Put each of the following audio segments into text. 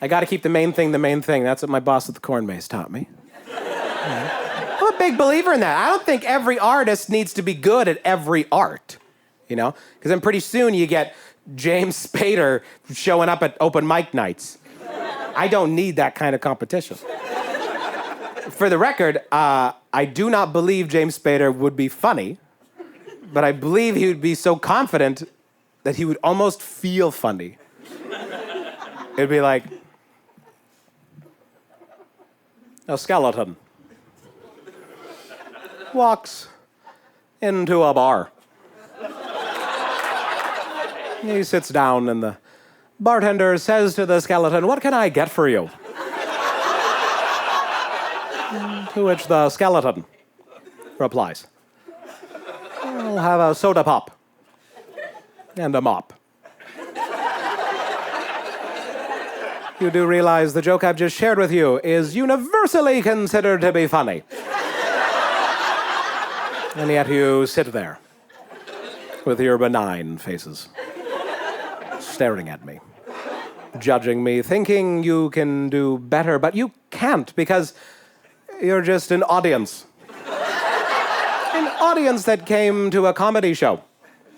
I got to keep the main thing the main thing. That's what my boss at the corn maze taught me. I'm a big believer in that. I don't think every artist needs to be good at every art, Because then pretty soon you get James Spader showing up at open mic nights. I don't need that kind of competition. For the record, I do not believe James Spader would be funny, but I believe he would be so confident that he would almost feel funny. It'd be like, a skeleton walks into a bar. He sits down and the bartender says to the skeleton, "What can I get for you?" To which the skeleton replies, "I'll have a soda pop and a mop." You do realize the joke I've just shared with you is universally considered to be funny. And yet you sit there with your benign faces, staring at me, judging me, thinking you can do better, but you can't because you're just an audience. An audience that came to a comedy show,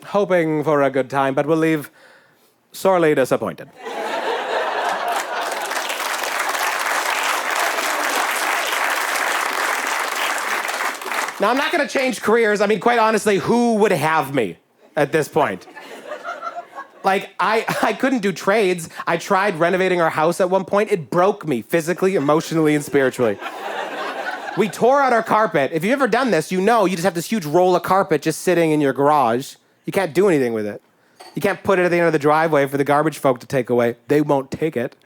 hoping for a good time, but will leave sorely disappointed. Now, I'm not going to change careers. I mean, quite honestly, who would have me at this point? Like, I couldn't do trades. I tried renovating our house at one point. It broke me physically, emotionally, and spiritually. We tore out our carpet. If you've ever done this, you know you just have this huge roll of carpet just sitting in your garage. You can't do anything with it. You can't put it at the end of the driveway for the garbage folk to take away. They won't take it.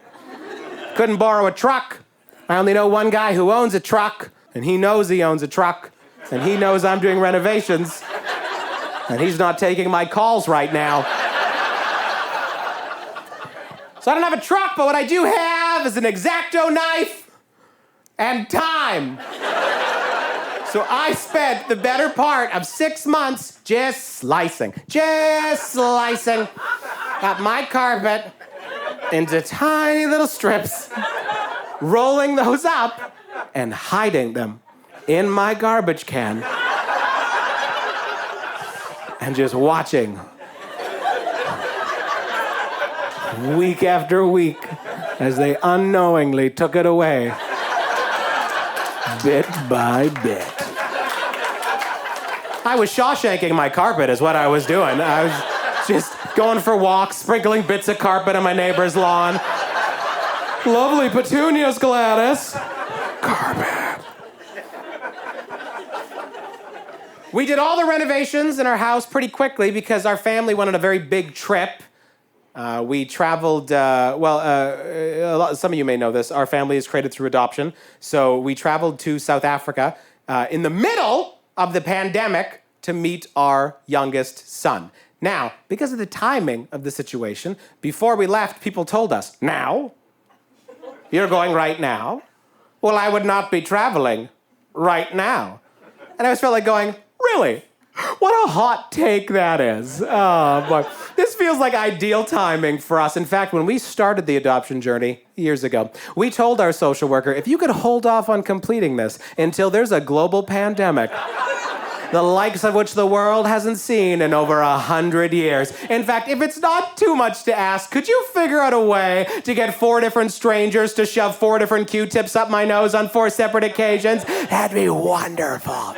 Couldn't borrow a truck. I only know one guy who owns a truck, and he knows he owns a truck. And he knows I'm doing renovations. And he's not taking my calls right now. So I don't have a truck, but what I do have is an X-Acto knife and time. So I spent the better part of 6 months just slicing up my carpet into tiny little strips, rolling those up and hiding them in my garbage can and just watching week after week as they unknowingly took it away bit by bit. I was Shawshanking my carpet is what I was doing. I was just going for walks, sprinkling bits of carpet on my neighbor's lawn. Lovely petunias, Gladys. Carpet. We did all the renovations in our house pretty quickly because our family went on a very big trip. We traveled, some of you may know this, our family is created through adoption. So we traveled to South Africa in the middle of the pandemic to meet our youngest son. Now, because of the timing of the situation, before we left, people told us, "Now? You're going right now? Well, I would not be traveling right now." And I just felt like going, really? What a hot take that is. Oh, boy. This feels like ideal timing for us. In fact, when we started the adoption journey years ago, we told our social worker, if you could hold off on completing this until there's a global pandemic, the likes of which the world hasn't seen in over 100 years. In fact, if it's not too much to ask, could you figure out a way to get 4 different strangers to shove 4 different Q-tips up my nose on 4 separate occasions? That'd be wonderful.